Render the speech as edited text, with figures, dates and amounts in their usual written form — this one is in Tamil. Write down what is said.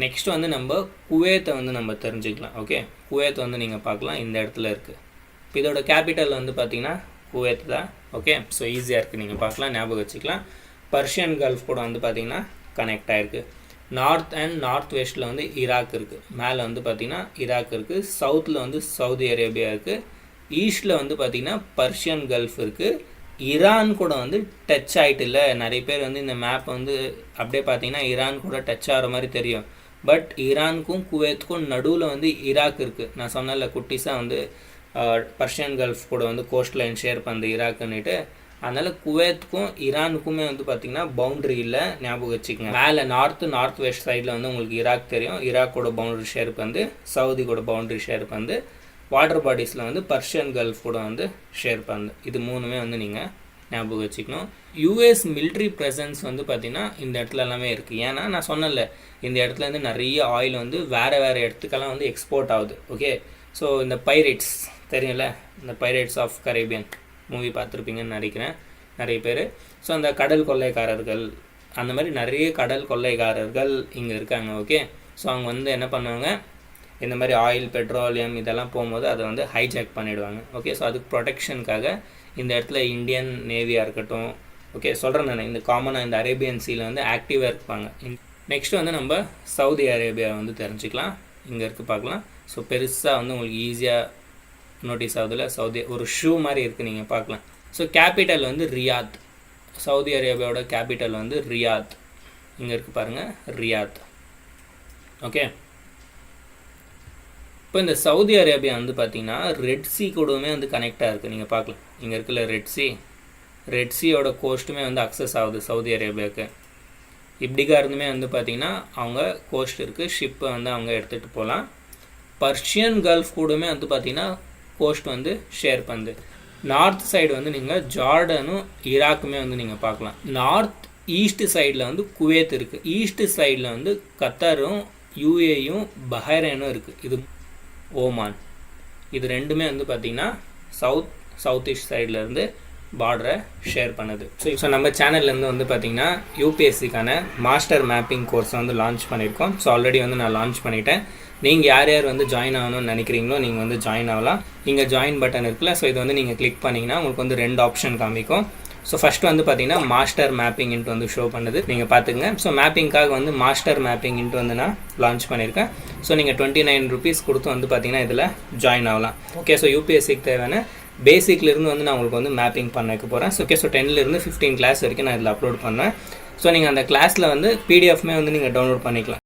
நெக்ஸ்ட் வந்து நம்ம குவைத்தை வந்து நம்ம தெரிஞ்சுக்கலாம். ஓகே, குவைத் வந்து நீங்கள் பார்க்கலாம், இந்த இடத்துல இருக்குது. இப்போ இதோட கேபிட்டல் வந்து பார்த்திங்கன்னா குவைத் தான். ஓகே, ஸோ ஈஸியாக இருக்குது, நீங்கள் பார்க்கலாம், ஞாபகம் வச்சுக்கலாம். பர்ஷியன் கல்ஃப் கூட வந்து பார்த்திங்கன்னா கனெக்ட் ஆகிருக்கு. நார்த் அண்ட் நார்த் வெஸ்ட்டில் வந்து ஈராக் இருக்குது. மேலே வந்து பார்த்திங்கன்னா ஈராக் இருக்குது. சவுத்தில் வந்து சவுதி அரேபியா இருக்குது. ஈஸ்ட்டில் வந்து பார்த்திங்கன்னா பர்ஷியன் கல்ஃப் இருக்குது. ஈரான் கூட வந்து டச் ஆகிட்டு இல்லை. நிறைய பேர் வந்து இந்த மேப் வந்து அப்படியே பார்த்தீங்கன்னா ஈரான் கூட டச் ஆகிற மாதிரி தெரியும். பட் ஈரானுக்கும் குவைத்துக்கும் நடுவில் வந்து ஈராக் இருக்குது. நான் சொன்னல குட்டிஸாக வந்து பர்ஷியன் கல்ஃப் கூட வந்து கோஸ்ட் லைன் ஷேர் பண்ணுது ஈராக்குன்னுட்டு. அதனால் குவைத்துக்கும் ஈரானுக்குமே வந்து பார்த்திங்கன்னா பவுண்ட்ரி இல்லை, ஞாபகம் வச்சுக்கோங்க. மேலே நார்த் வெஸ்ட் சைடில் வந்து உங்களுக்கு ஈராக் தெரியும். ஈராக்கோட பவுண்ட்ரி ஷேர் பண்ணு, சவுதி கூட பவுண்ட்ரி ஷேர் பண்ணு, வாட்டர் பாடிஸில் வந்து பர்ஷியன் கல்ஃப் கூட வந்து ஷேர் பண்ணு. இது மூணுமே வந்து நீங்கள் ஞாபகம் வச்சுக்கணும். யூஎஸ் மிலிட்ரி ப்ரெசன்ஸ் வந்து பார்த்திங்கன்னா இந்த இடத்துல எல்லாமே இருக்குது. ஏன்னா நான் சொன்னல, இந்த இடத்துல வந்து நிறைய ஆயில் வந்து வேறு இடத்துக்கெல்லாம் வந்து எக்ஸ்போர்ட் ஆகுது. ஓகே, ஸோ இந்த பைரேட்ஸ் தெரியும்ல, இந்த பைரேட்ஸ் ஆஃப் கரேபியன் மூவி பார்த்துருப்பீங்கன்னு நினைக்கிறேன் நிறைய பேர். ஸோ அந்த கடல் கொள்ளைக்காரர்கள், அந்த மாதிரி நிறைய கடல் கொள்ளைக்காரர்கள் இங்கே இருக்காங்க. ஓகே, ஸோ அவங்க வந்து என்ன பண்ணுவாங்க, இந்த மாதிரி ஆயில், பெட்ரோலியம் இதெல்லாம் போகும்போது அதை வந்து ஹைஜாக் பண்ணிவிடுவாங்க. ஓகே, ஸோ அதுக்கு ப்ரொடெக்ஷனுக்காக இந்த இடத்துல இந்தியன் நேவியாக இருக்கட்டும், ஓகே சொல்கிறேன் நான், இந்த காமனாக இந்த அரேபியன் சீல வந்து ஆக்டிவாக இருப்பாங்க. நெக்ஸ்ட்டு வந்து நம்ம சவுதி அரேபியா வந்து தெரிஞ்சுக்கலாம். இங்கே இருக்குது பார்க்கலாம். ஸோ பெருசாக வந்து உங்களுக்கு ஈஸியாக நோட்டீஸ் ஆகுதுல, சவுதி ஒரு ஷூ மாதிரி இருக்குது, நீங்கள் பார்க்கலாம். ஸோ கேபிட்டல் வந்து ரியாத். சவுதி அரேபியாவோட கேபிட்டல் வந்து ரியாத். இங்கே இருக்குது பாருங்கள், ரியாத். ஓகே, இப்போ இந்த சவுதி அரேபியா வந்து பார்த்திங்கன்னா ரெட் சீ கூடவுமே வந்து கனெக்டாக இருக்குது. நீங்கள் பார்க்கலாம், இங்கே இருக்குல்ல ரெட் சீயோட கோஸ்ட்டுமே வந்து அக்சஸ் ஆகுது சவுதி அரேபியாவுக்கு. இப்படிக்கா இருந்துமே வந்து பார்த்திங்கன்னா அவங்க கோஸ்ட் இருக்குது, ஷிப்பை வந்து அவங்க எடுத்துகிட்டு போகலாம். பர்ஷியன் கல்ஃப் கூடவுமே வந்து பார்த்திங்கன்னா கோஸ்ட் வந்து ஷேர் பண்ணுது. நார்த் சைடு வந்து நீங்கள் ஜார்டனும் ஈராக்குமே வந்து நீங்கள் பார்க்கலாம். நார்த் ஈஸ்ட் சைடில் வந்து குவைத் இருக்குது. ஈஸ்ட் சைடில் வந்து கத்தாரும் யூஏயும் பஹ்ரைனும் இருக்குது. இது ஓமான். இது ரெண்டுமே வந்து பார்த்திங்கன்னா சவுத் ஈஸ்ட் சைட்லேருந்து பார்டரை ஷேர் பண்ணுது. ஸோ நம்ம சேனல்லேருந்து வந்து பார்த்திங்கன்னா யூபிஎஸ்சிக்கான மாஸ்டர் மேப்பிங் கோர்ஸ் வந்து லான்ச் பண்ணியிருக்கோம். ஸோ ஆல்ரெடி வந்து நான் லான்ச் பண்ணிட்டேன். நீங்கள் யார் வந்து ஜாயின் ஆகணும்னு நினைக்கிறீங்களோ நீங்கள் வந்து ஜாயின் ஆகலாம். இங்கே ஜாயின் பட்டன் இருக்குல்ல, ஸோ இது வந்து நீங்கள் கிளிக் பண்ணிங்கன்னா உங்களுக்கு வந்து 2 ஆப்ஷன் காமிக்கும். ஸோ ஃபஸ்ட்டு வந்து பார்த்திங்கன்னா மாஸ்டர் மேப்பிங் இன்ட்டு வந்து ஷோ பண்ணுது, நீங்கள் பார்த்துங்க. ஸோ மேப்பிங்காக வந்து மாஸ்டர் மேப்பிங் இன்ட்டு வந்து நான் லான்ச் பண்ணியிருக்கேன். ஸோ நீங்கள் 29 rupees கொடுத்து வந்து பார்த்திங்கன்னா இதில் ஜாயின் ஆகலாம். ஓகே, ஸோ யூபிஎஸ்சிக்கு தேவையான பேசிக்லேருந்து வந்து நான் உங்களுக்கு வந்து மேப்பிங் பண்ண வைக்க போகிறேன். ஸோ ஓகே, ஸோ 10லேருந்து 15 கிளாஸ் வரைக்கும் நான் இதில் அப்லோட் பண்ணேன். ஸோ நீங்கள் அந்த கிளாஸில் வந்து பிடிஎஃப்மே வந்து நீங்கள் டவுன்லோட் பண்ணிக்கலாம்.